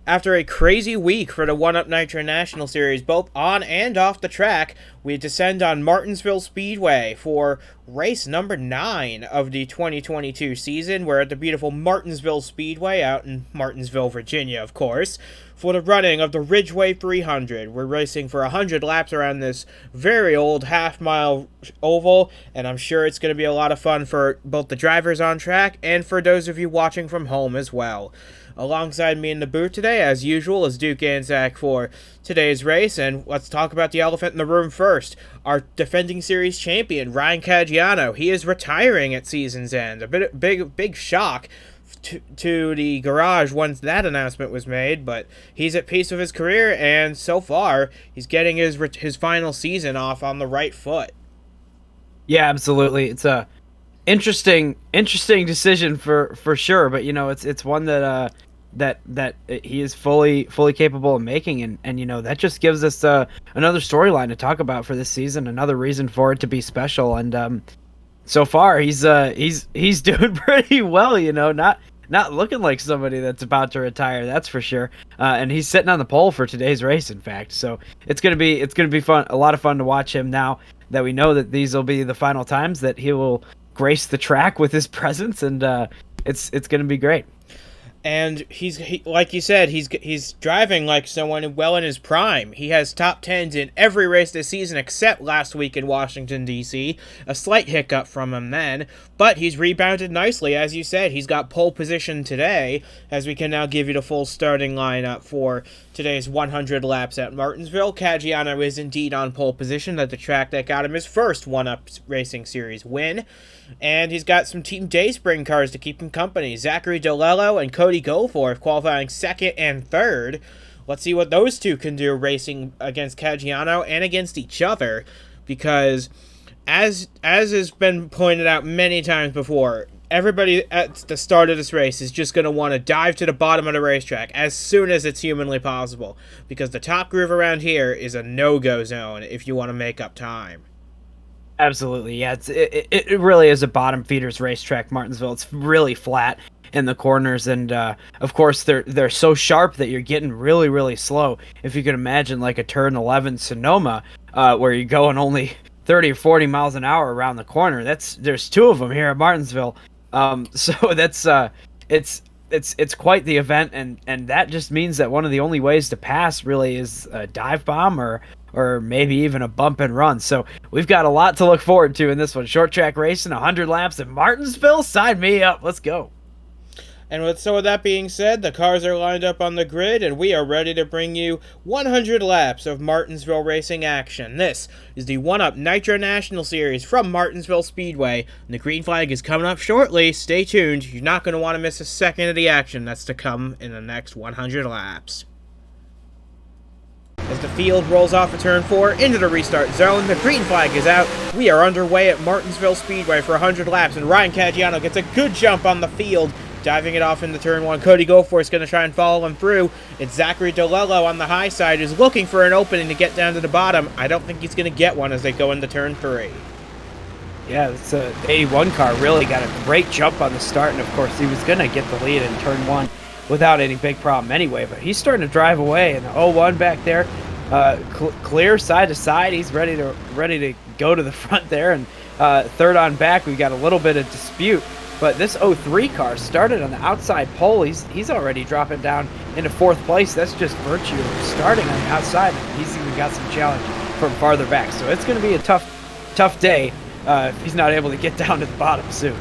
After a crazy week for the One-Up Nitro National Series, both on and off the track, we descend on Martinsville Speedway for race number 9 of the 2022 season. We're at the beautiful Martinsville Speedway out in Martinsville, Virginia, of course, for the running of the Ridgeway 300. We're racing for 100 laps around this very old half-mile oval, and I'm sure it's going to be a lot of fun for both the drivers on track and for those of you watching from home as well. Alongside me in the booth today, as usual, is Duke Anzac for today's race, and let's talk about the elephant in the room first. Our defending series champion, Ryan Caggiano, he is retiring at season's end. A big shock to the garage once that announcement was made, but he's at peace with his career, and so far, he's getting his final season off on the right foot. Yeah, absolutely. It's a interesting decision for sure, but it's one that that he is fully capable of making, and that just gives us another storyline to talk about for this season, another reason for it to be special. And so far he's doing pretty well, not looking like somebody that's about to retire, that's for sure. And he's sitting on the pole for today's race, in fact. So it's gonna be fun, a lot of fun to watch him now that we know that these will be the final times that he will grace the track with his presence, and it's gonna be great. And like you said, he's driving like someone well in his prime. He has top 10s in every race this season except last week in Washington, D.C. A slight hiccup from him then, but he's rebounded nicely. As you said, he's got pole position today, as we can now give you the full starting lineup for today's 100 laps at Martinsville. Caggiano is indeed on pole position at the track that got him his first One-Up Racing Series win. And he's got some Team Dayspring cars to keep him company. Zachary DeLello and Cody Goforth qualifying second and third. Let's see what those two can do racing against Caggiano and against each other. Because, as has been pointed out many times before, everybody at the start of this race is just going to want to dive to the bottom of the racetrack as soon as it's humanly possible. Because the top groove around here is a no-go zone if you want to make up time. Absolutely, yeah. It really is a bottom feeders racetrack, Martinsville. It's really flat in the corners, and of course they're so sharp that you're getting really slow. If you can imagine like a turn 11 Sonoma, where you're going only 30 or 40 miles an hour around the corner. There's two of them here at Martinsville. So that's it's quite the event, and that just means that one of the only ways to pass really is a dive bomb or maybe even a bump and run. So we've got a lot to look forward to in this one. Short track racing, 100 laps at Martinsville. Sign me up. Let's go. And with that being said, the cars are lined up on the grid, and we are ready to bring you 100 laps of Martinsville racing action. This is the One-Up Nitro National Series from Martinsville Speedway, and the green flag is coming up shortly. Stay tuned. You're not going to want to miss a second of the action that's to come in the next 100 laps. As the field rolls off of turn 4 into the restart zone, the green flag is out. We are underway at Martinsville Speedway for 100 laps, and Ryan Caggiano gets a good jump on the field, diving it off into turn 1. Cody Goforth is going to try and follow him through. It's Zachary DeLello on the high side who's looking for an opening to get down to the bottom. I don't think he's going to get one as they go into turn 3. Yeah, the 81 car really got a great jump on the start, and of course he was going to get the lead in turn 1 without any big problem anyway, but he's starting to drive away, and the 01 back there, clear side to side. He's ready to go to the front there, and third on back we got a little bit of dispute, but this 03 car started on the outside pole. He's already dropping down into 4th place. That's just virtue of starting on the outside, and he's even got some challenge from farther back, so it's going to be a tough day if he's not able to get down to the bottom soon.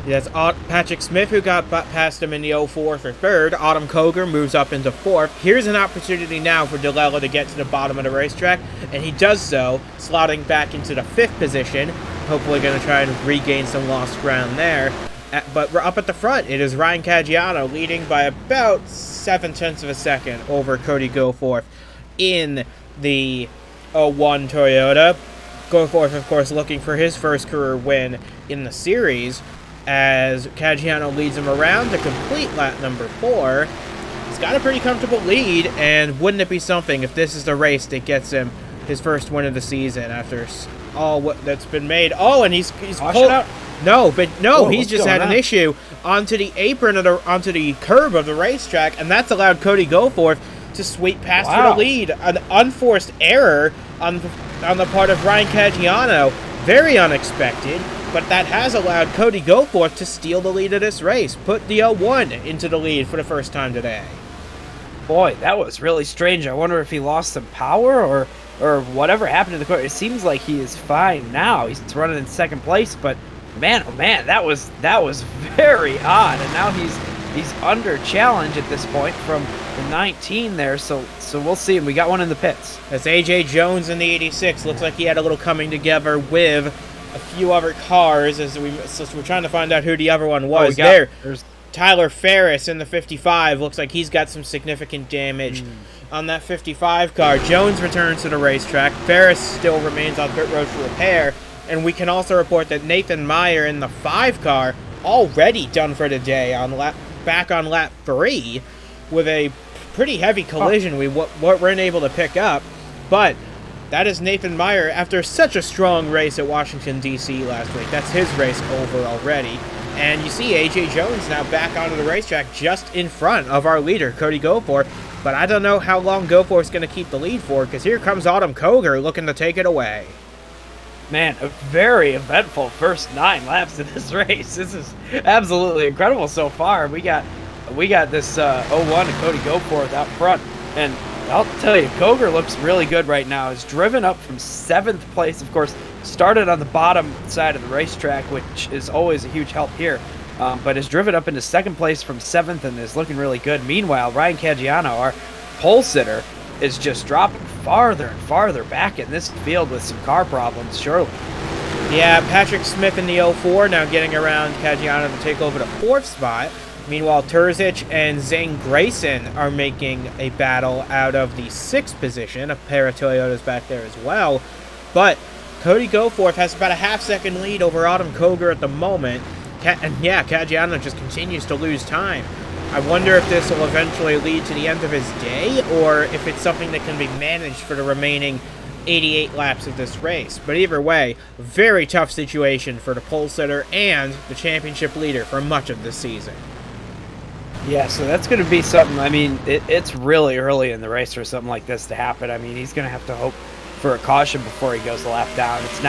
That's Patrick Smith, who got passed him in the 04 for 3rd. Autumn Koger moves up into 4th. Here's an opportunity now for DeLello to get to the bottom of the racetrack, and he does so, slotting back into the 5th position. Hopefully going to try and regain some lost ground there. But we're up at the front. It is Ryan Caggiano leading by about 0.7 of a second over Cody Goforth in the 01 Toyota. Goforth, of course, looking for his first career win in the series, as Caggiano leads him around to complete lap number 4. He's got a pretty comfortable lead, and wouldn't it be something if this is the race that gets him his first win of the season after all what that's been made. Oh, and he's No, but no, Whoa, he's what's just going had an on? issue onto the apron onto the curb of the racetrack, and that's allowed Cody Goforth to sweep past for Wow. the lead. An unforced error on the part of Ryan Caggiano, very unexpected, but that has allowed Cody Goforth to steal the lead of this race, put the 01 into the lead for the first time today. Boy, that was really strange. I wonder if he lost some power or whatever happened to the car. It seems like he is fine now. He's running in second place, but man, oh man, that was very odd. And now he's under challenge at this point from the 19 there. So we'll see. And we got one in the pits. As AJ Jones in the 86 looks like he had a little coming together with a few other cars so we're trying to find out who the other one was. There's Tyler Ferris in the 55 looks like he's got some significant damage on that 55 car. Jones returns to the racetrack. Ferris still remains on pit road for repair. And we can also report that Nathan Meyer in the 5 car already done for the day back on lap 3 with a pretty heavy collision we weren't able to pick up. But that is Nathan Meyer after such a strong race at Washington, D.C. last week. That's his race over already. And you see AJ Jones now back onto the racetrack just in front of our leader, Cody Goforth. But I don't know how long Goforth's going to keep the lead for, because here comes Autumn Koger looking to take it away. Man, a very eventful first 9 laps of this race. This is absolutely incredible so far. We got this 01 and Cody Goforth out front, and I'll tell you, Koger looks really good right now. He's driven up from 7th place, of course, started on the bottom side of the racetrack, which is always a huge help here, but has driven up into 2nd place from 7th and is looking really good. Meanwhile, Ryan Caggiano, our pole sitter, is just dropping farther and farther back in this field with some car problems, surely. Yeah, Patrick Smith in the 04 now getting around Caggiano to take over the 4th spot. Meanwhile, Terzic and Zane Grayson are making a battle out of the 6th position. A pair of Toyotas back there as well. But Cody Goforth has about a half-second lead over Autumn Koger at the moment. And yeah, Caggiano just continues to lose time. I wonder if this will eventually lead to the end of his day, or if it's something that can be managed for the remaining 88 laps of this race. But either way, very tough situation for the pole sitter and the championship leader for much of this season. Yeah, so that's going to be something. I mean, it's really early in the race for something like this to happen. I mean, he's going to have to hope for a caution before he goes a lap down. It's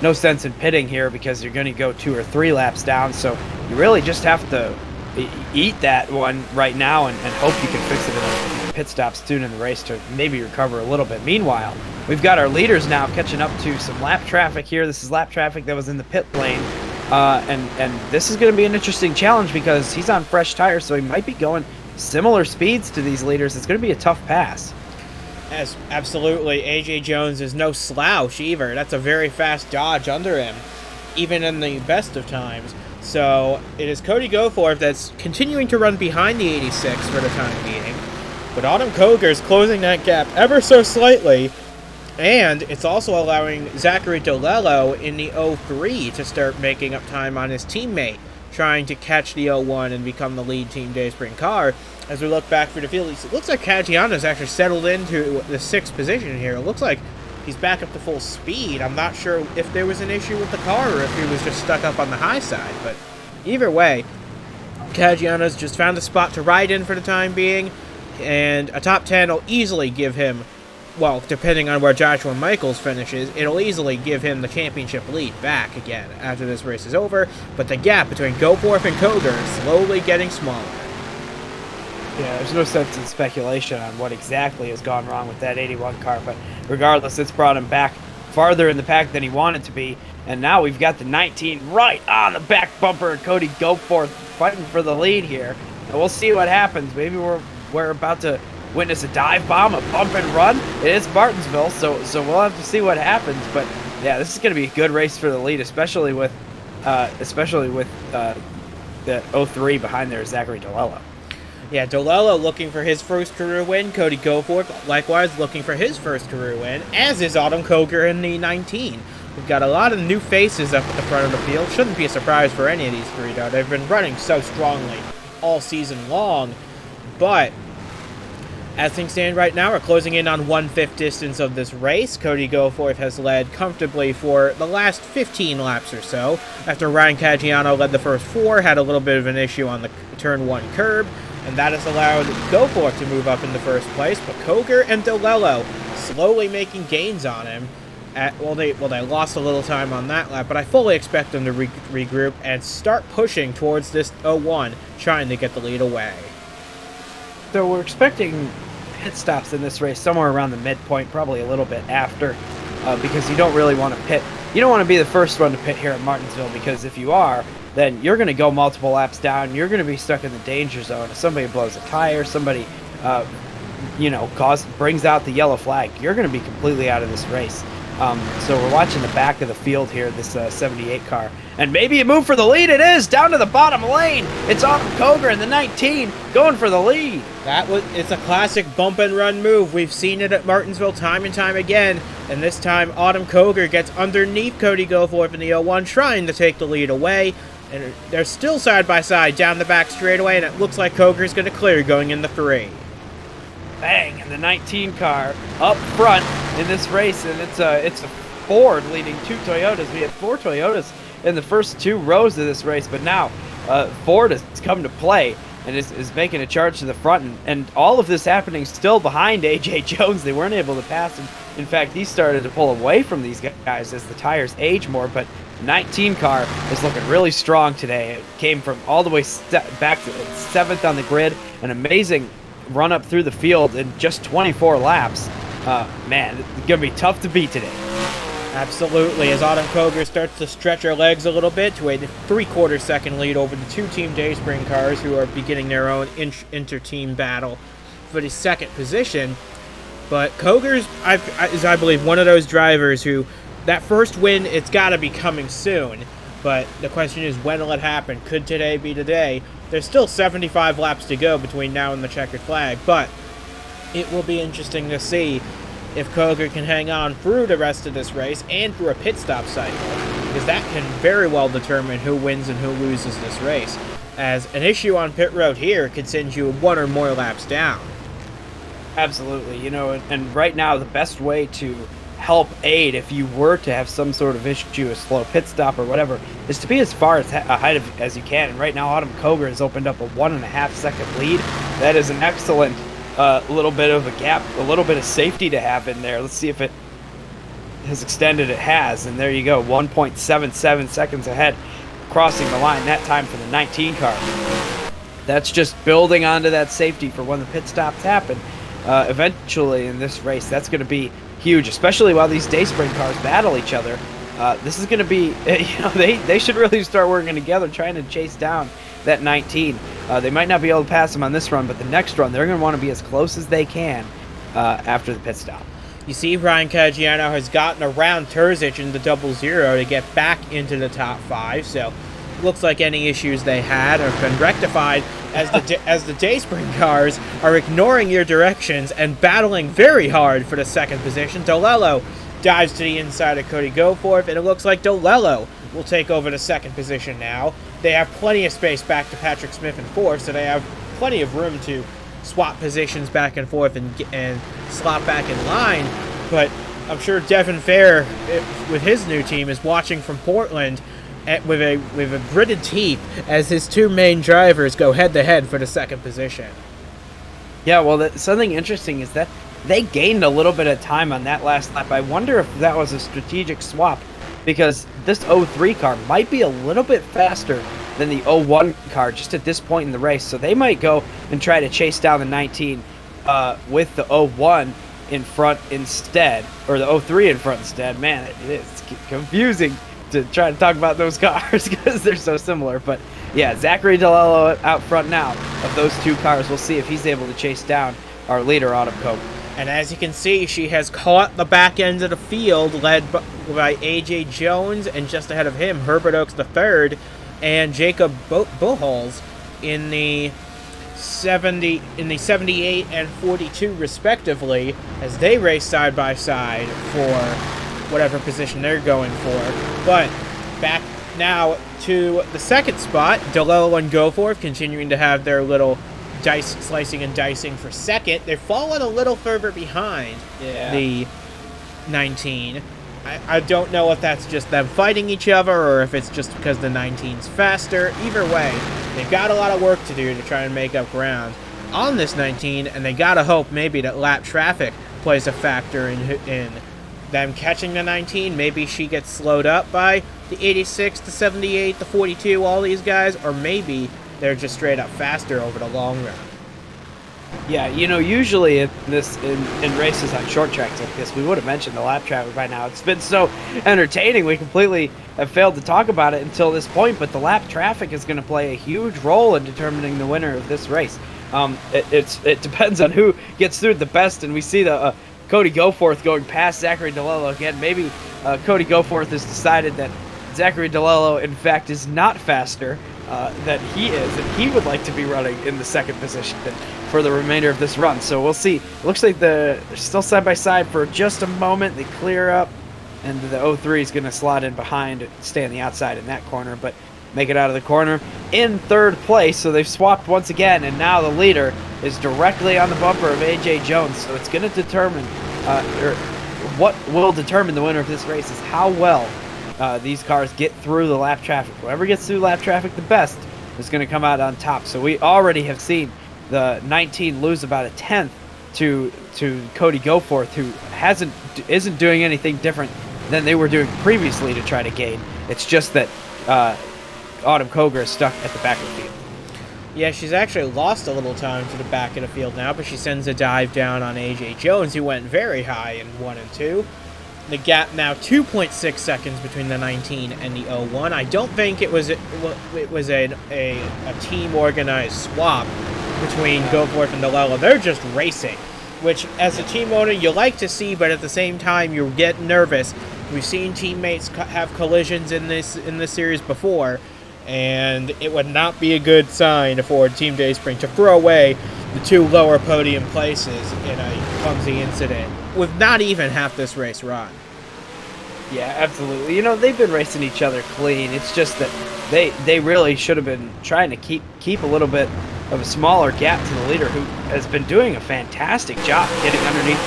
no sense in pitting here because you're going to go 2 or 3 laps down. So you really just have to eat that one right now and hope you can fix it in a pit stop soon in the race to maybe recover a little bit. Meanwhile, we've got our leaders now catching up to some lap traffic here. This is lap traffic that was in the pit lane. And this is going to be an interesting challenge because he's on fresh tires, so he might be going similar speeds to these leaders. It's going to be a tough pass. Absolutely. AJ Jones is no slouch either. That's a very fast dodge under him, even in the best of times. So it is Cody Goforth that's continuing to run behind the 86 for the time being. But Autumn Koger is closing that gap ever so slightly. And it's also allowing Zachary DeLello in the 03 to start making up time on his teammate, trying to catch the 01 and become the lead Team Dayspring car. As we look back through the field, it looks like Caggiano's actually settled into the 6th position here. It looks like he's back up to full speed. I'm not sure if there was an issue with the car or if he was just stuck up on the high side. But either way, Caggiano's just found a spot to ride in for the time being. And a top 10 will easily give him, well, depending on where Joshua Michaels finishes, it'll easily give him the championship lead back again after this race is over. But the gap between Goforth and Koger is slowly getting smaller. Yeah, there's no sense in speculation on what exactly has gone wrong with that 81 car, but regardless, it's brought him back farther in the pack than he wanted to be. And now we've got the 19 right on the back bumper, and Cody Goforth fighting for the lead here. And we'll see what happens. Maybe we're about to witness a dive bomb, a bump and run. It is Martinsville, so we'll have to see what happens. But yeah, this is going to be a good race for the lead, especially with the 03 behind there, Zachary DeLello. Yeah, DeLello looking for his first career win. Cody Goforth likewise looking for his first career win, as is Autumn Koger in the 19. We've got a lot of new faces up at the front of the field. Shouldn't be a surprise for any of these three, though. They've been running so strongly all season long. But As things stand right now, we're closing in on 1/5 distance of this race. Cody Goforth has led comfortably for the last 15 laps or so. After Ryan Caggiano led the first 4, had a little bit of an issue on the turn 1 curb, and that has allowed Goforth to move up in the first place. But Coger and DeLello slowly making gains on him. They lost a little time on that lap, but I fully expect them to regroup and start pushing towards this 01, trying to get the lead away. So we're expecting pit stops in this race somewhere around the midpoint, probably a little bit after, because you don't really want to pit. You don't want to be the first one to pit here at Martinsville, because if you are, then you're going to go multiple laps down. You're going to be stuck in the danger zone. If somebody blows a tire, somebody, brings out the yellow flag, you're going to be completely out of this race. So we're watching the back of the field here, this 78 car. And maybe a move for the lead. It is down to the bottom lane. It's Autumn Coger in the 19 going for the lead. It's a classic bump and run move. We've seen it at Martinsville time and time again. And this time Autumn Coger gets underneath Cody Goforth in the 01, trying to take the lead away. And they're still side by side down the back straightaway, and it looks like Coger's going to clear going in the 3. Bang, and the 19 car up front in this race, and it's a Ford leading 2 Toyotas. We had 4 Toyotas in the first 2 rows of this race, but now Ford has come to play and is making a charge to the front, and all of this happening still behind A.J. Jones. They weren't able to pass him. In fact, he started to pull away from these guys as the tires age more, but 19 car is looking really strong today. It came from all the way back to 7th on the grid, an amazing run up through the field in just 24 laps. Man, it's going to be tough to beat today. Absolutely, as Autumn Coger starts to stretch her legs a little bit to a 3/4 second lead over the 2 Team Dayspring cars, who are beginning their own inter-team battle for the 2nd position. But Coger's, is, I believe, one of those drivers who, that first win, it's got to be coming soon. But the question is, when will it happen? Could today be today? There's still 75 laps to go between now and the checkered flag, but it will be interesting to see if Coger can hang on through the rest of this race and through a pit stop cycle, because that can very well determine who wins and who loses this race, as an issue on pit road here could send you 1 or more laps down. Absolutely, and right now the best way to help aid if you were to have some sort of issue, a slow pit stop or whatever, is to be as far ahead as you can. And right now Autumn Coger has opened up a 1.5 second lead. That is an excellent little bit of a gap, a little bit of safety to have in there. Let's see if it has extended. It has, and there you go, 1.77 seconds ahead, crossing the line that time for the 19 car. That's just building onto that safety for when the pit stops happen eventually in this race. That's going to be huge, especially while these Dayspring cars battle each other. This is going to be, they should really start working together, trying to chase down that 19. They might not be able to pass them on this run, but the next run, they're going to want to be as close as they can after the pit stop. You see, Ryan Caggiano has gotten around Terzic in the 00 to get back into the top 5, so looks like any issues they had have been rectified as the Dayspring cars are ignoring your directions and battling very hard for the 2nd position. DeLello dives to the inside of Cody Goforth, and it looks like DeLello will take over the 2nd position now. They have plenty of space back to Patrick Smith in 4th, so they have plenty of room to swap positions back and forth and slot back in line. But I'm sure Devin Fair, with his new team, is watching from Portland with a gritted teeth as his 2 main drivers go head-to-head for the 2nd position. Yeah, well, something interesting is that they gained a little bit of time on that last lap. I wonder if that was a strategic swap, because this 03 car might be a little bit faster than the 01 car just at this point in the race. So they might go and try to chase down the 19 with the 01 in front instead, or the 03 in front instead. Man, it's confusing to try to talk about those cars because they're so similar. But yeah, Zachary DeLello out front now of those 2 cars. We'll see if he's able to chase down our leader, Autumn Coger. And as you can see, she has caught the back end of the field, led by A.J. Jones, and just ahead of him, Herbert Oaks III and Jacob Buchholz in the 78 and 42 respectively, as they race side by side for whatever position they're going for. But back now to the 2nd spot, DeLello and Goforth continuing to have their little slicing and dicing for second. They've fallen a little further behind the 19. I don't know if that's just them fighting each other or if it's just because the 19's faster. Either way, they've got a lot of work to do to try and make up ground on this 19, and they gotta hope maybe that lap traffic plays a factor in them catching the 19. Maybe she gets slowed up by the 86, the 78, the 42, all these guys, or maybe they're just straight up faster over the long run. Yeah, usually in races on short tracks like this, we would have mentioned the lap traffic by now. It's been so entertaining, we completely have failed to talk about it until this point, but the lap traffic is going to play a huge role in determining the winner of this race. It depends on who gets through the best, and we see the Cody Goforth going past Zachary DeLello again. Maybe Cody Goforth has decided that Zachary DeLello, in fact, is not faster than he is, and he would like to be running in the second position for the remainder of this run. So we'll see. It looks like they're still side by side for just a moment. They clear up, and the 03 is going to slot in behind, stay on the outside in that corner, but make it out of the corner in third place. So they've swapped once again, and now the leader is directly on the bumper of AJ Jones. So it's going to determine, or what will determine the winner of this race is how well these cars get through the lap traffic. Whoever gets through lap traffic the best is going to come out on top. So we already have seen the 19 lose about a tenth to Cody Goforth, who isn't doing anything different than they were doing previously to try to gain. It's just that Autumn Koger is stuck at the back of the field. Yeah, she's actually lost a little time to the back of the field now, but she sends a dive down on AJ Jones, who went very high in 1 and 2. The gap now 2.6 seconds between the 19 and the 01. I don't think it was a team organized swap between Goforth and DeLello. They're just racing, which as a team owner you like to see, but at the same time you get nervous. We've seen teammates have collisions in this series before, and it would not be a good sign for Team Dayspring to throw away the 2 lower podium places in a clumsy incident with not even half this race run. Yeah, absolutely. They've been racing each other clean. It's just that they really should have been trying to keep a little bit of a smaller gap to the leader, who has been doing a fantastic job getting underneath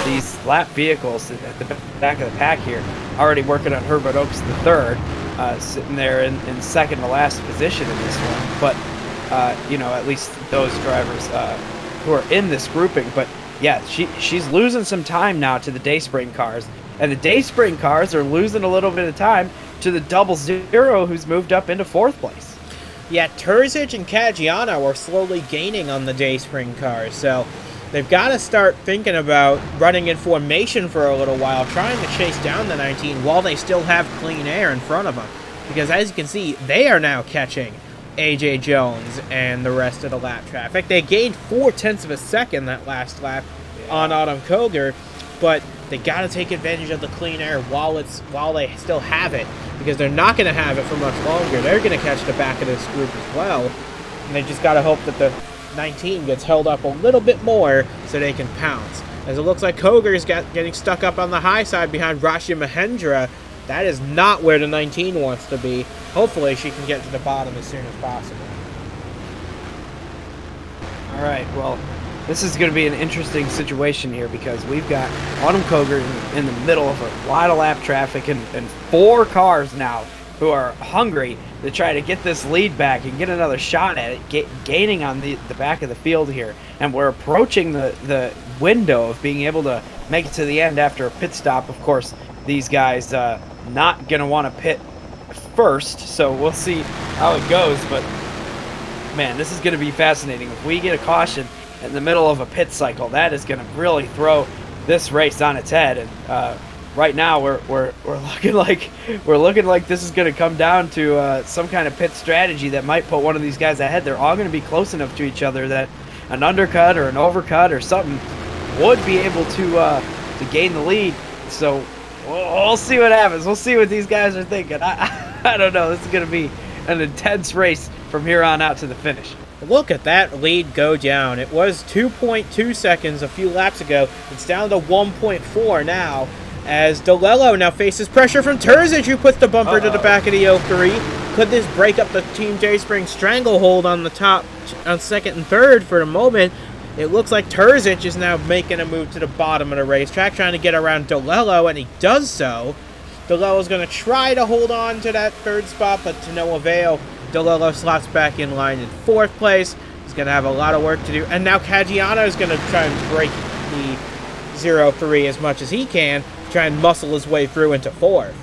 these lap vehicles at the back of the pack here. Already working on Herbert Oaks III, sitting there in second to last position in this one. But at least those drivers who are in this grouping. But yeah, she's losing some time now to the Dayspring cars, and the Dayspring cars are losing a little bit of time to the 00, who's moved up into 4th place. Yeah, Terzic and Caggiano are slowly gaining on the Dayspring cars, so they've got to start thinking about running in formation for a little while, trying to chase down the 19 while they still have clean air in front of them. Because as you can see, they are now catching AJ Jones and the rest of the lap traffic. They gained 0.4 of a second that last lap on Autumn Koger, but they got to take advantage of the clean air while they still have it, because they're not going to have it for much longer. They're going to catch the back of this group as well, and they just got to hope that the 19 gets held up a little bit more so they can pounce. As it looks like Koger's getting stuck up on the high side behind Rashia Mahendra. That is not where the 19 wants to be. Hopefully she can get to the bottom as soon as possible. All right, well, this is going to be an interesting situation here, because we've got Autumn Koger in the middle of a lot of lap traffic and 4 cars now who are hungry to try to get this lead back and get another shot at it, gaining on the back of the field here. And we're approaching the window of being able to make it to the end after a pit stop. Of course, these guys not going to want to pit first, so we'll see how it goes. But, man, this is going to be fascinating. If we get a caution in the middle of a pit cycle, that is going to really throw this race on its head. And right now we're looking like this is going to come down to some kind of pit strategy that might put one of these guys ahead. They're all going to be close enough to each other that an undercut or an overcut or something would be able to gain the lead. So we'll see what happens. We'll see what these guys are thinking. I don't know. This is going to be an intense race from here on out to the finish. Look at that lead go down. It was 2.2 seconds a few laps ago. It's down to 1.4 now, as DeLello now faces pressure from Terzic, who puts the bumper to the back of the 03. could this break up the Team Dayspring stranglehold on the top, on second and third for the moment? It looks like Terzic is now making a move to the bottom of the racetrack, trying to get around DeLello, and he does so. DeLello's going to try to hold on to that third spot, but to no avail. DeLello slots back in line in fourth place. He's going to have a lot of work to do. And now Caggiano is going to try and break the 0-3 as much as he can, try and muscle his way through into fourth.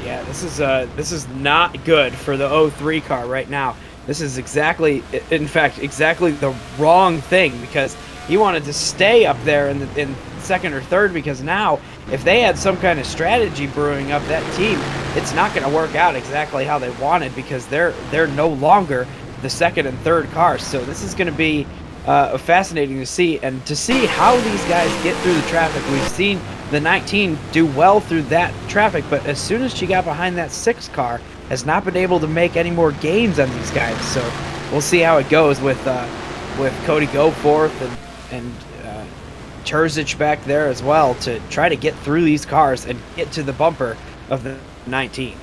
Yeah, this is not good for the 03 car right now. This is exactly the wrong thing, because he wanted to stay up there in second or third, because now if they had some kind of strategy brewing up that team, it's not going to work out exactly how they wanted, because they're no longer the second and third cars. So this is going to be fascinating to see, and to see how these guys get through the traffic. We've seen the 19 do well through that traffic, but as soon as she got behind that 6 car, has not been able to make any more gains on these guys. So we'll see how it goes with Cody Goforth and Terzic back there as well, to try to get through these cars and get to the bumper of the 19.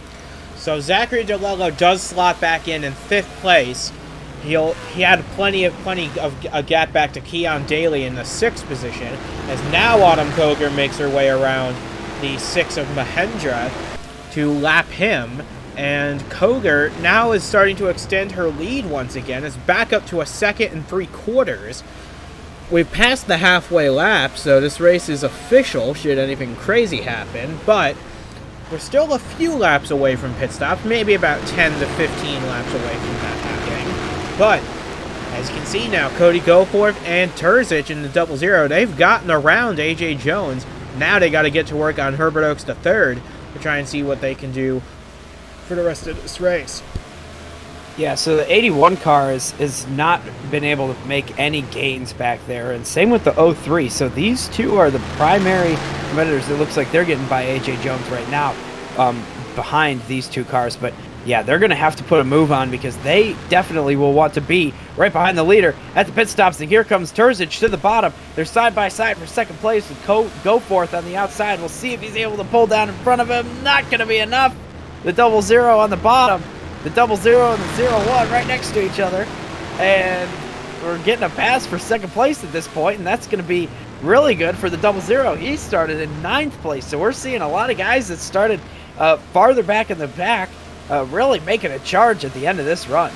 So Zachary DeLello does slot back in fifth place. He had plenty of a gap back to Keon Daly in the 6th position, as now Autumn Koger makes her way around the 6 of Mahendra to lap him, and Koger now is starting to extend her lead once again. It's back up to a 2nd and 3/4. We've passed the halfway lap, so this race is official should anything crazy happen, but we're still a few laps away from pit stops, maybe about 10 to 15 laps away from that happening. But as you can see now, Cody Goforth and Terzic in the 0-0, they've gotten around AJ Jones. Now they got to get to work on Herbert Oaks the third to try and see what they can do for the rest of this race. Yeah, so the 81 car has not been able to make any gains back there, and same with the 03. So these two are the primary competitors. It looks like they're getting by AJ Jones right now, behind these two cars. But yeah, they're going to have to put a move on, because they definitely will want to be right behind the leader at the pit stops. And here comes Terzic to the bottom. They're side by side for second place with Goforth on the outside. We'll see if he's able to pull down in front of him. Not going to be enough. The 0-0 on the bottom. The 0-0 and the 0-1 right next to each other. And we're getting a pass for second place at this point, and that's going to be really good for the 0-0. He started in 9th place, so we're seeing a lot of guys that started farther back in the back really making a charge at the end of this run.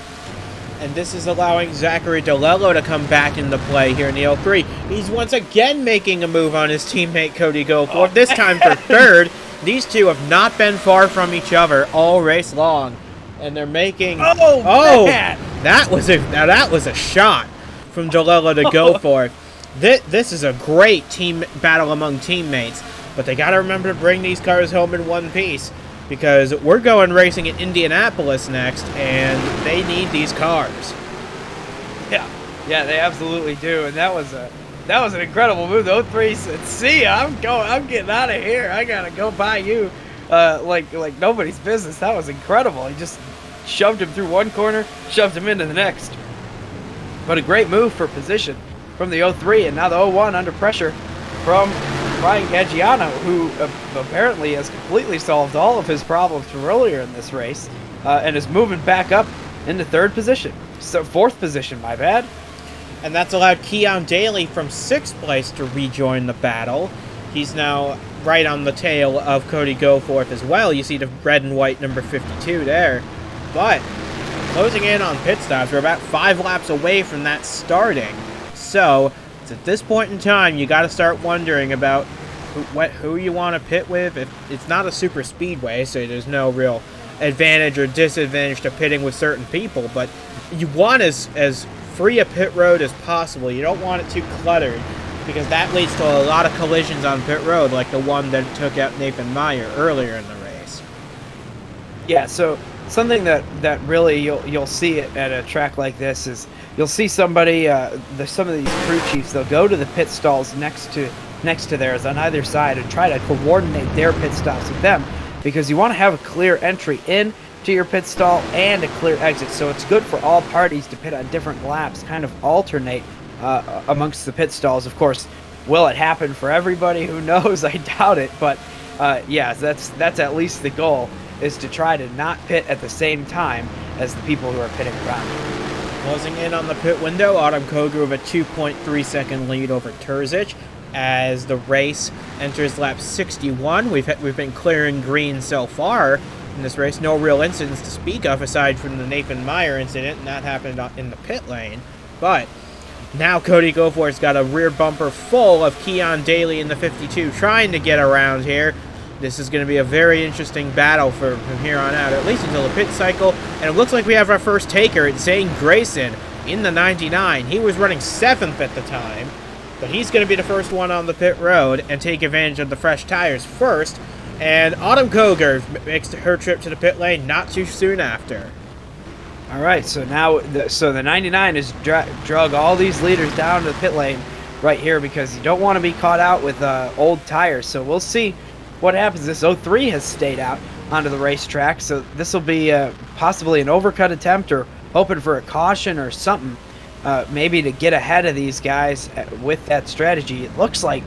And this is allowing Zachary DeLello to come back into play here in the 03. He's once again making a move on his teammate Cody Goforth, this time for third. These two have not been far from each other all race long, and they're making. Man. That was a shot from DeLello to Goforth. This is a great team battle among teammates, but they got to remember to bring these cars home in one piece, because we're going racing in Indianapolis next, and they need these cars. Yeah, they absolutely do, and that was an incredible move. The 03 said, "See ya, I'm getting out of here. I gotta go by you," like nobody's business. That was incredible. He just shoved him through one corner, shoved him into the next. But a great move for position from the 03, and now the 01 under pressure from Ryan Caggiano, who apparently has completely solved all of his problems from earlier in this race, and is moving back up into 3rd position. So 4th position, my bad. And that's allowed Keon Daly from 6th place to rejoin the battle. He's now right on the tail of Cody Goforth as well. You see the red and white number 52 there. But closing in on pit stops, we're about 5 laps away from that starting. So it's at this point in time, you got to start wondering about who you want to pit with. It's not a super speedway, so there's no real advantage or disadvantage to pitting with certain people, but you want as free a pit road as possible. You don't want it too cluttered, because that leads to a lot of collisions on pit road, like the one that took out Nathan Meyer earlier in the race. Yeah, so something that really you'll see at a track like this is you'll see somebody, some of these crew chiefs, they'll go to the pit stalls next to theirs on either side and try to coordinate their pit stops with them, because you want to have a clear entry in to your pit stall and a clear exit. So it's good for all parties to pit on different laps, kind of alternate amongst the pit stalls. Of course, will it happen for everybody? Who knows? I doubt it. But yeah, that's at least the goal. is to try to not pit at the same time as the people who are pitting around him. Closing in on the pit window, Adam Koger with a 2.3 second lead over Terzic as the race enters lap 61. We've been clearing green so far in this race. No real incidents to speak of aside from the Nathan Meyer incident, and that happened in the pit lane. But now Cody Goforth's got a rear bumper full of Keon Daly in the 52 trying to get around here. This is going to be a very interesting battle from here on out, at least until the pit cycle. And it looks like we have our first taker. It's Zane Grayson in the 99. He was running 7th at the time, but he's going to be the first one on the pit road and take advantage of the fresh tires first. And Autumn Koger makes her trip to the pit lane not too soon after. All right, so now the 99 has drug all these leaders down to the pit lane right here because you don't want to be caught out with old tires. So we'll see what happens. This 03 has stayed out onto the racetrack, so this will be possibly an overcut attempt or hoping for a caution or something, maybe to get ahead of these guys with that strategy. It looks like,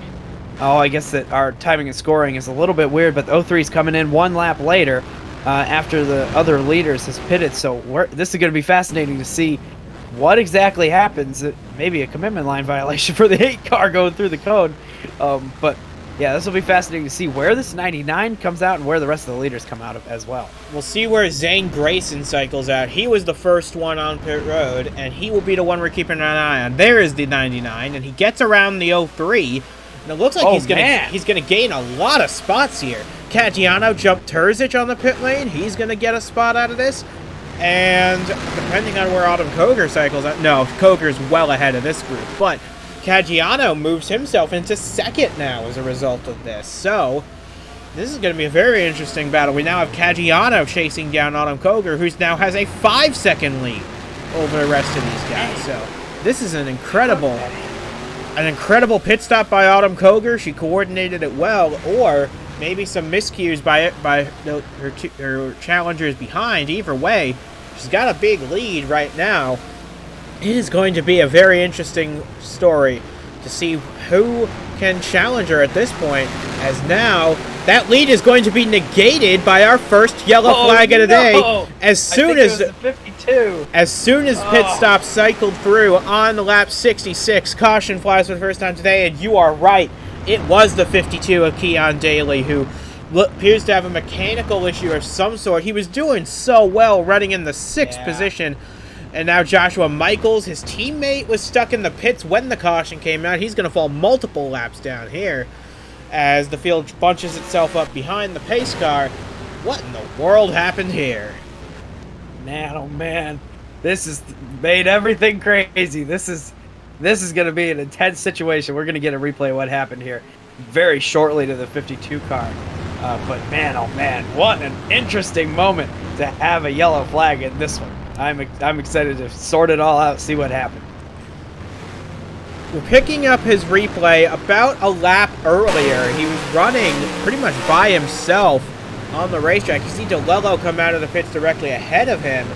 I guess that our timing and scoring is a little bit weird, but the 03 is coming in 1 lap later after the other leaders has pitted, so this is going to be fascinating to see what exactly happens. Maybe a commitment line violation for the 8 car going through the cone, but yeah, this will be fascinating to see where this 99 comes out and where the rest of the leaders come out of as well. We'll see where Zane Grayson cycles out. He was the first one on pit road, and he will be the one we're keeping an eye on. There is the 99, and he gets around the 03, and it looks like he's gonna gain a lot of spots here. Caggiano jumped Terzic on the pit lane. He's gonna get a spot out of this, and depending on where Autumn Koger cycles out, no, Koger's well ahead of this group, but Caggiano moves himself into second now as a result of this. So, this is going to be a very interesting battle. We now have Caggiano chasing down Autumn Koger, who now has a 5-second lead over the rest of these guys. So, this is an incredible pit stop by Autumn Koger. She coordinated it well, or maybe some miscues by her challengers behind. Either way, she's got a big lead right now. It is going to be a very interesting story to see who can challenge her at this point, as now that lead is going to be negated by our first yellow flag of the day. As soon as pit stop cycled through on lap 66, caution flies for the first time today, and you are right, it was the 52 of Keon Daly who appears to have a mechanical issue of some sort. He was doing so well running in the 6th position. And now Joshua Michaels, his teammate, was stuck in the pits when the caution came out. He's going to fall multiple laps down here as the field bunches itself up behind the pace car. What in the world happened here? Man, oh man, this has made everything crazy. This is going to be an intense situation. We're going to get a replay of what happened here very shortly to the 52 car. But man, oh man, what an interesting moment to have a yellow flag in this one. I'm excited to sort it all out, see what happened. We're picking up his replay about a lap earlier. He was running pretty much by himself on the racetrack. You see DeLello come out of the pits directly ahead of him,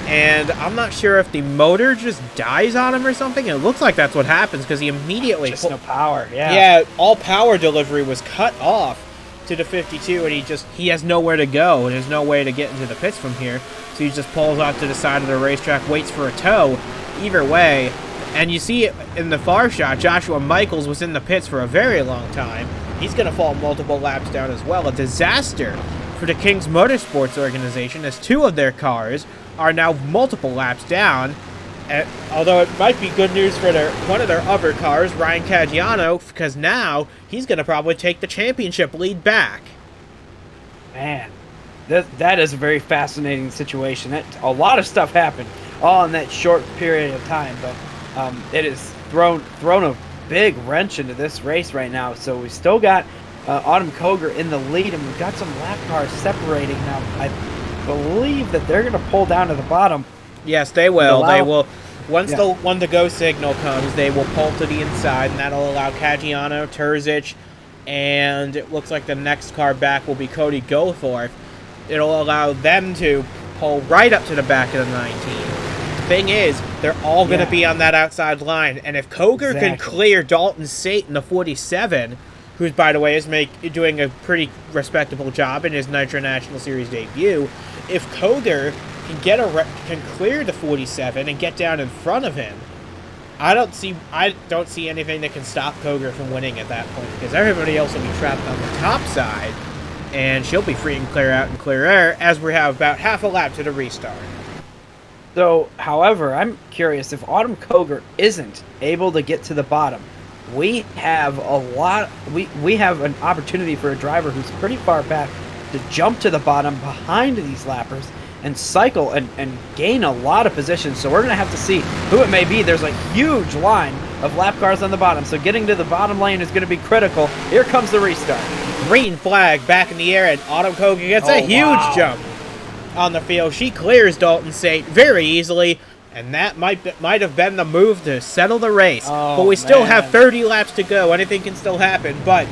and I'm not sure if the motor just dies on him or something. It looks like that's what happens because he immediately... Just no power, yeah. Yeah, all power delivery was cut off to the 52, and he has nowhere to go, and there's no way to get into the pits from here. So he just pulls off to the side of the racetrack, waits for a tow. Either way, and you see it in the far shot, Joshua Michaels was in the pits for a very long time. He's going to fall multiple laps down as well. A disaster for the Kings Motorsports organization, as 2 of their cars are now multiple laps down. Although it might be good news for one of their other cars, Ryan Caggiano, because now he's going to probably take the championship lead back. Man, that is a very fascinating situation. A lot of stuff happened all in that short period of time, but it has thrown a big wrench into this race right now. So we still got Autumn Koger in the lead, and we've got some lap cars separating now. I believe that they're going to pull down to the bottom. Yes, they will. They will. Once the one to go signal comes, they will pull to the inside, and that'll allow Caggiano, Terzic, and it looks like the next car back will be Cody Goforth. It'll allow them to pull right up to the back of the 19. The thing is, they're all going to be on that outside line, and if Koger can clear Dalton Sate in the 47, who, by the way, is doing a pretty respectable job in his Nitro National Series debut. If Koger can clear the 47 and get down in front of him, I don't see anything that can stop Koger from winning at that point, because everybody else will be trapped on the top side, and she'll be free and clear out and clear air as we have about half a lap to the restart. So, however, I'm curious, if Autumn Koger isn't able to get to the bottom, we have we have an opportunity for a driver who's pretty far back to jump to the bottom behind these lappers and cycle and gain a lot of position. So we're going to have to see who it may be. There's a huge line of lap cars on the bottom, so getting to the bottom lane is going to be critical. Here comes the restart. Green flag back in the air, and Autumn Koger gets a huge jump on the field. She clears Dalton Sate very easily, and that might have been the move to settle the race. But we still have 30 laps to go. Anything can still happen. But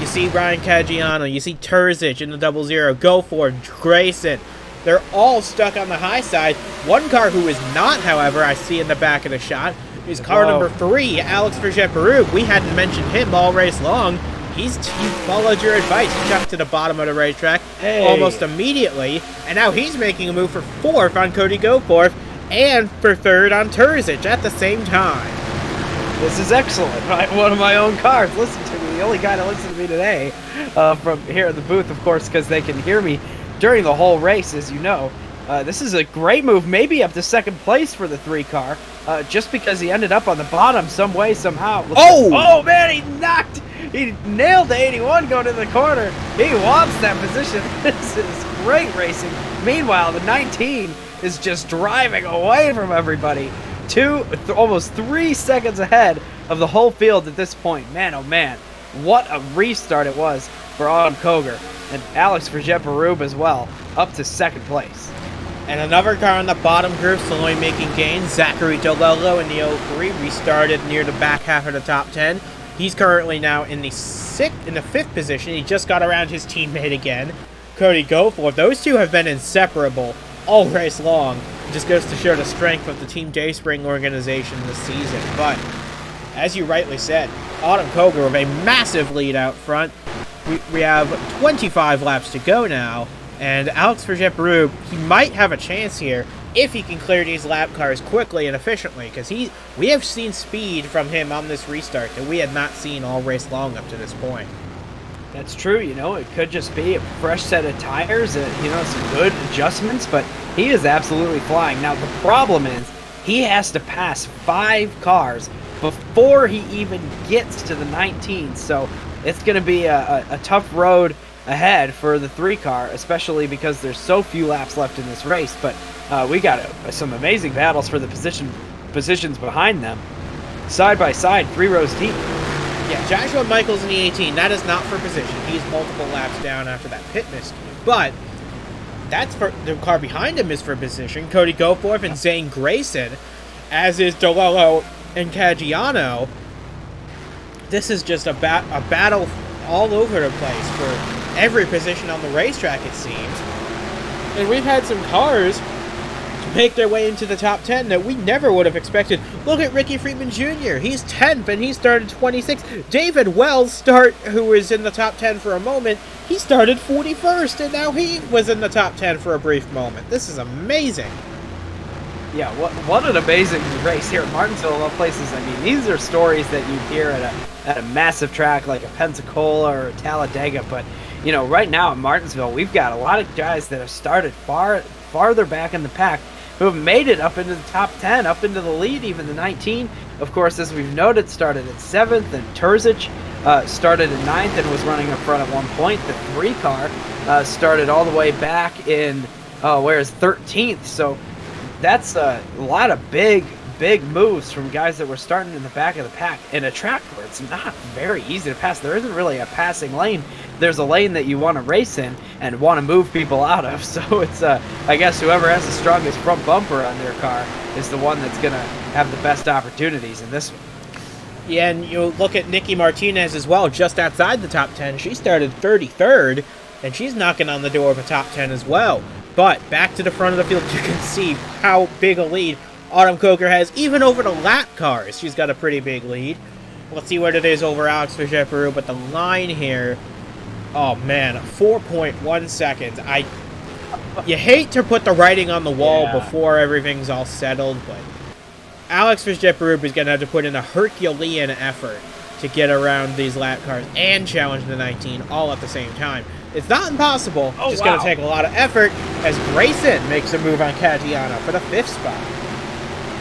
you see Ryan Caggiano, you see Terzic in the 00, Goforth, Grayson. They're all stuck on the high side. One car who is not, however, I see in the back of the shot, is car number 3, Alex Verget-Barug. We hadn't mentioned him all race long. He followed your advice. He jumped to the bottom of the racetrack almost immediately. And now he's making a move for 4th on Cody Goforth and for 3rd on Terzic at the same time. This is excellent. One of my own cars. Listen to me. The only guy that listens to me today from here at the booth, of course, because they can hear me during the whole race, as you know. This is a great move, maybe up to 2nd place for the 3 car, just because he ended up on the bottom some way, somehow. Oh, man, he nailed the 81 going to the corner. He wants that position. This is great racing. Meanwhile, the 19 is just driving away from everybody. Almost 3 seconds ahead of the whole field at this point. Man, oh man, what a restart it was for Autumn Koger. And Alex Verget-Barug as well, up to 2nd place. And another car on the bottom group slowly making gains. Zachary DeLello in the 03 restarted near the back half of the top 10. He's currently now in the 5th position. He just got around his teammate again, Cody Goforth. Those two have been inseparable all race long. It just goes to show the strength of the Team Dayspring organization this season. But, as you rightly said, Autumn Koger with a massive lead out front. We have 25 laps to go now, and Alex Verget-Barug, he might have a chance here if he can clear these lap cars quickly and efficiently, because we have seen speed from him on this restart that we had not seen all race long up to this point. That's true, it could just be a fresh set of tires, some good adjustments, but he is absolutely flying. Now, the problem is he has to pass 5 cars before he even gets to the 19, so it's going to be a tough road ahead for the 3 car, especially because there's so few laps left in this race. But we got some amazing battles for the positions behind them. Side by side, 3 rows deep. Yeah, Joshua Michaels in the 18, that is not for position. He's multiple laps down after that pit miscue. But that's for the car behind him is for position. Cody Goforth and Zane Grayson, as is DeLello and Caggiano. This is just a battle all over the place for every position on the racetrack, it seems. And we've had some cars make their way into the top 10 that we never would have expected. Look at Ricky Freeman Jr. He's 10th and he started 26th. David Wells, who was in the top 10 for a moment, he started 41st and now he was in the top 10 for a brief moment. This is amazing. Yeah, what an amazing race here at Martinsville of all places. I mean, these are stories that you hear at a massive track like a Pensacola or a Talladega, but right now at Martinsville, we've got a lot of guys that have started farther back in the pack who have made it up into the top 10, up into the lead, even the 19. Of course, as we've noted, started at 7th, and Terzic started at 9th and was running up front at one point. The 3 car started all the way back in, 13th. So that's a lot of big moves from guys that were starting in the back of the pack in a track where it's not very easy to pass. There isn't really a passing lane. There's a lane that you want to race in and want to move people out of. So it's, I guess, whoever has the strongest front bumper on their car is the one that's going to have the best opportunities in this one. Yeah, and you look at Nikki Martinez as well, just outside the top 10. She started 33rd, and she's knocking on the door of a top 10 as well. But back to the front of the field, you can see how big a lead Autumn Koger has, even over the lap cars. She's got a pretty big lead. Let's see what it is over Alex Vergeperu, but the line here, oh man, 4.1 seconds. You hate to put the writing on the wall before everything's all settled, but Alex Vergeperu is going to have to put in a Herculean effort to get around these lap cars and challenge the 19 all at the same time. It's not impossible, just going to take a lot of effort as Grayson makes a move on Caggiano for the 5th spot.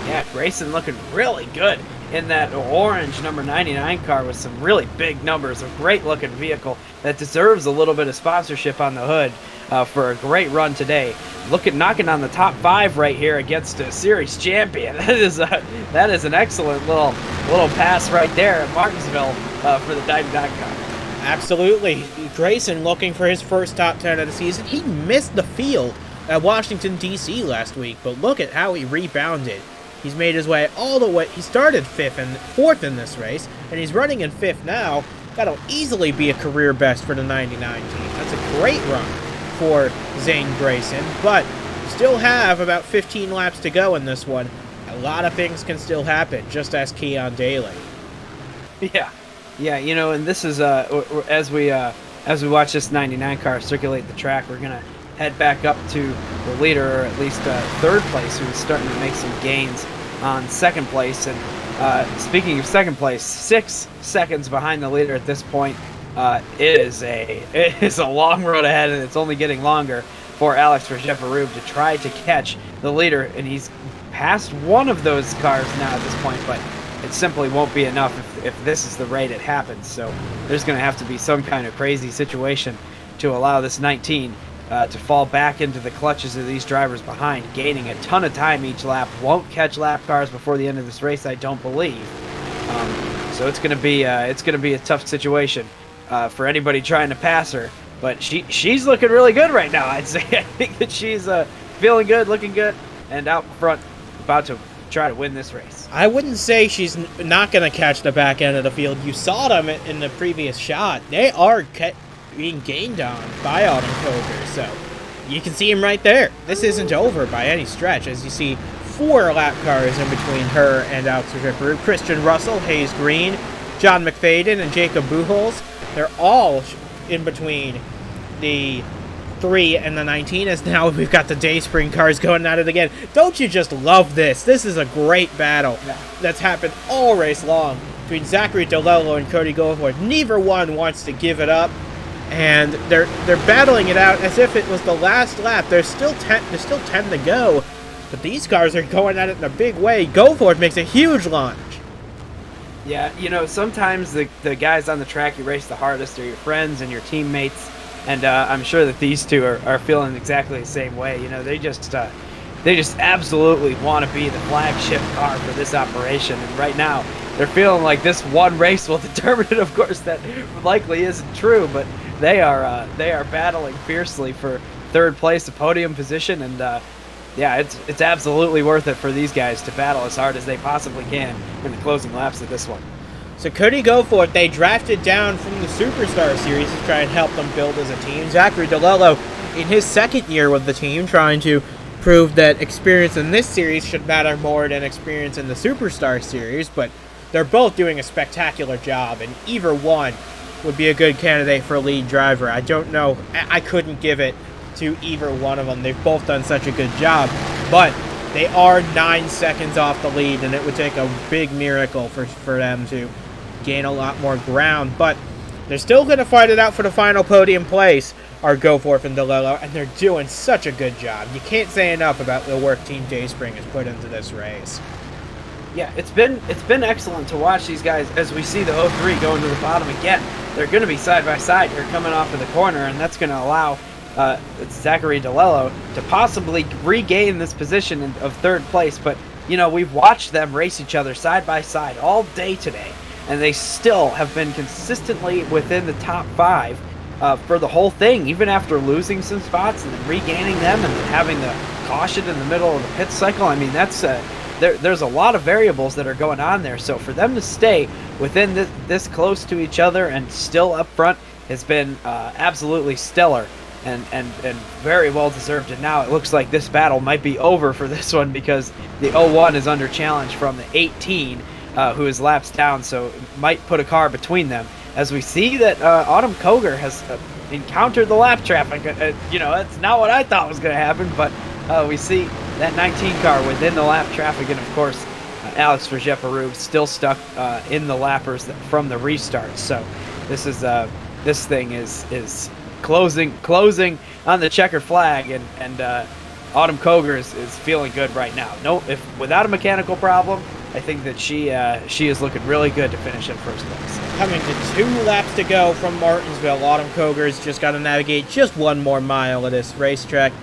Yeah, Grayson looking really good in that orange number 99 car with some really big numbers. A great looking vehicle that deserves a little bit of sponsorship on the hood for a great run today. Knocking on the top 5 right here against a series champion. That is an excellent little pass right there at Martinsville for the 99 car. Absolutely. Grayson looking for his first top 10 of the season. He missed the field at Washington, D.C. last week, but look at how he rebounded. He's made his way all the way. He started 4th in this race, and he's running in 5th now. That'll easily be a career best for the 99 team. That's a great run for Zane Grayson, but still have about 15 laps to go in this one. A lot of things can still happen, just as Keon Daly. Yeah, you know, and this is as we watch this 99 car circulate the track, we're gonna head back up to the leader, or at least 3rd place, who's starting to make some gains on 2nd place. And speaking of 2nd place, 6 seconds behind the leader at this point. It is a long road ahead, and it's only getting longer for Alex Vergeperu to try to catch the leader, and he's past one of those cars now at this point, but it simply won't be enough if this is the rate it happens. So there's going to have to be some kind of crazy situation to allow this 19 to fall back into the clutches of these drivers behind, gaining a ton of time each lap. Won't catch lap cars before the end of this race, I don't believe. So it's going to be a tough situation for anybody trying to pass her. But she's looking really good right now, I'd say. I think that she's feeling good, looking good, and out front, about to try to win this race. I wouldn't say she's not going to catch the back end of the field. You saw them in the previous shot. They are being gained on by Autumn Koger, so you can see him right there. This isn't over by any stretch, as you see 4 lap cars in between her and Alex Vergeperu. Christian Russell, Hayes Green, John McFadden, and Jacob Buchholz. They're all in between the 3 and the 19, as now we've got the Dayspring cars going at it again. Don't you just love this? This is a great battle that's happened all race long between Zachary DeLello and Cody Goforth. Neither one wants to give it up, and they're battling it out as if it was the last lap. There's still 10 to go, but these cars are going at it in a big way. Goforth makes a huge launch. Yeah, you know, sometimes the guys on the track you race the hardest are your friends and your teammates, and I'm sure that these two are feeling exactly the same way. You know, they just absolutely want to be the flagship car for this operation, and right now they're feeling like this one race will determine it. Of course, that likely isn't true, but they are battling fiercely for 3rd place, a podium position, and yeah, it's absolutely worth it for these guys to battle as hard as they possibly can in the closing laps of this one. So Cody Goforth, they drafted down from the Superstar Series to try and help them build as a team. Zachary DeLello, in his 2nd year with the team, trying to prove that experience in this series should matter more than experience in the Superstar Series, but they're both doing a spectacular job, and either one would be a good candidate for a lead driver. I don't know. I couldn't give it to either one of them. They've both done such a good job, but they are 9 seconds off the lead, and it would take a big miracle for them to gain a lot more ground, but they're still going to fight it out for the final podium place, are Goforth and DeLello, and they're doing such a good job. You can't say enough about the work Team Dayspring has put into this race. Yeah, it's been excellent to watch these guys as we see the 03 going to the bottom again. They're going to be side by side here coming off of the corner, and that's going to allow Zachary DeLello to possibly regain this position of 3rd place. But, you know, we've watched them race each other side by side all day today, and they still have been consistently within the top 5 for the whole thing, even after losing some spots and then regaining them and then having the caution in the middle of the pit cycle. I mean, that's there's a lot of variables that are going on there. So for them to stay within this close to each other and still up front has been absolutely stellar. And very well deserved. And now it looks like this battle might be over for this one, because the 01 is under challenge from the 18 who is laps down, so might put a car between them. As we see that Autumn Koger has encountered the lap traffic. That's not what I thought was going to happen, but we see that 19 car within the lap traffic, and of course, Alex Vergepperoux still stuck in the lappers from the restart. So this thing is closing on the checkered flag, and Autumn Koger is feeling good right now. If without a mechanical problem, I think that she is looking really good to finish in first place. Coming to 2 laps to go from Martinsville, Autumn Koger's just got to navigate just 1 more mile of this racetrack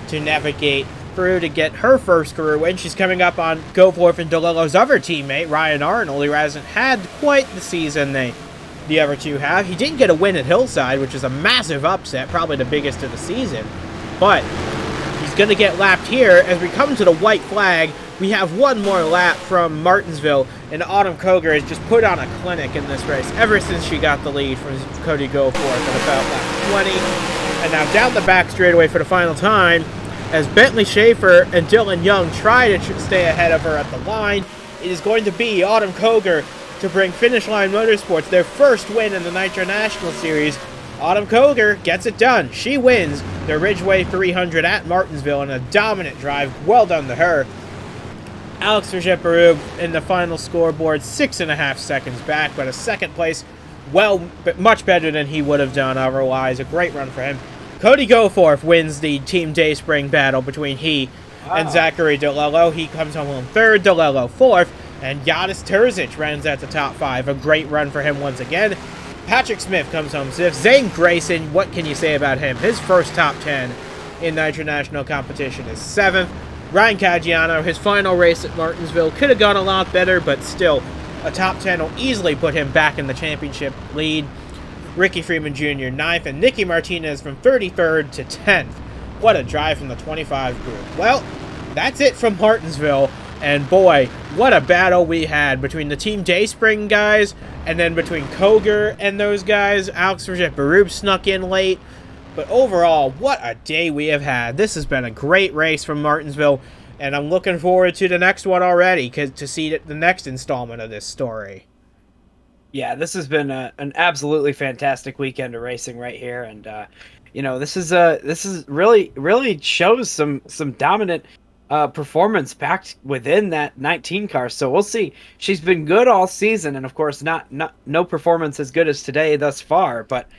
to navigate through to get her first career win. She's coming up on Goforth and DeLillo's other teammate, Ryan Arnold, who hasn't had quite the season the other two have. He didn't get a win at Hillside, which is a massive upset, probably the biggest of the season. But he's going to get lapped here. As we come to the white flag, we have 1 more lap from Martinsville, and Autumn Koger has just put on a clinic in this race ever since she got the lead from Cody Goforth at about lap 20. And now down the back straightaway for the final time, as Bentley Schaefer and Dylan Young try to stay ahead of her at the line, it is going to be Autumn Koger to bring Finish Line Motorsports their first win in the Nitro National Series. Autumn Koger gets it done. She wins the Ridgeway 300 at Martinsville in a dominant drive. Well done to her. Alex Vergepperoux in the final scoreboard, 6.5 seconds back, but a second place, but much better than he would have done otherwise. A great run for him. Cody Goforth wins the Team Dayspring battle between he and Zachary DeLillo. He comes home in 3rd, DeLillo 4th, and Yadis Terzic runs at the top 5. A great run for him once again. Patrick Smith comes home 5th. Zane Grayson, what can you say about him? His first top 10 in Nitro National competition is 7th. Ryan Caggiano, his final race at Martinsville, could have gone a lot better, but still, a top 10 will easily put him back in the championship lead. Ricky Freeman Jr. 9th, and Nicky Martinez from 33rd to 10th. What a drive from the 25 group. Well, that's it from Martinsville, and boy, what a battle we had between the Team Dayspring guys, and then between Koger and those guys. Alex Vergepperoux snuck in late. But overall, what a day we have had. This has been a great race from Martinsville, and I'm looking forward to the next one already to see the next installment of this story. Yeah, this has been an absolutely fantastic weekend of racing right here, and this is really shows some dominant performance packed within that 19 car. So we'll see. She's been good all season, and of course, no performance as good as today thus far, but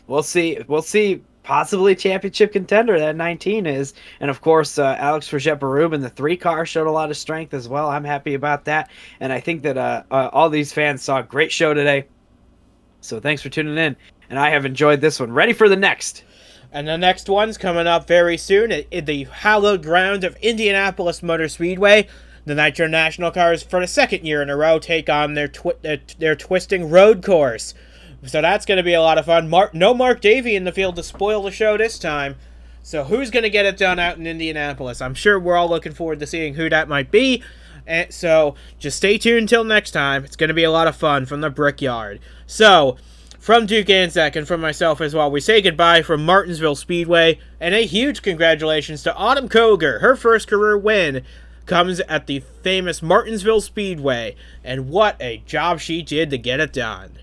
we'll see. Possibly championship contender that 19 is, and of course Alex Vergepperoux in the 3 car showed a lot of strength as well. I'm happy about that, and I think that all these fans saw a great show today. So thanks for tuning in, and I have enjoyed this one. Ready for the next. And the next one's coming up very soon at the hallowed ground of Indianapolis Motor Speedway. The Nitro National cars, for the 2nd year in a row, take on their twisting road course. So that's going to be a lot of fun. No Mark Davey in the field to spoil the show this time. So who's going to get it done out in Indianapolis? I'm sure we're all looking forward to seeing who that might be. And so just stay tuned until next time. It's going to be a lot of fun from the Brickyard. So from Duke Anzac and from myself as well, we say goodbye from Martinsville Speedway. And a huge congratulations to Autumn Koger. Her first career win comes at the famous Martinsville Speedway. And what a job she did to get it done.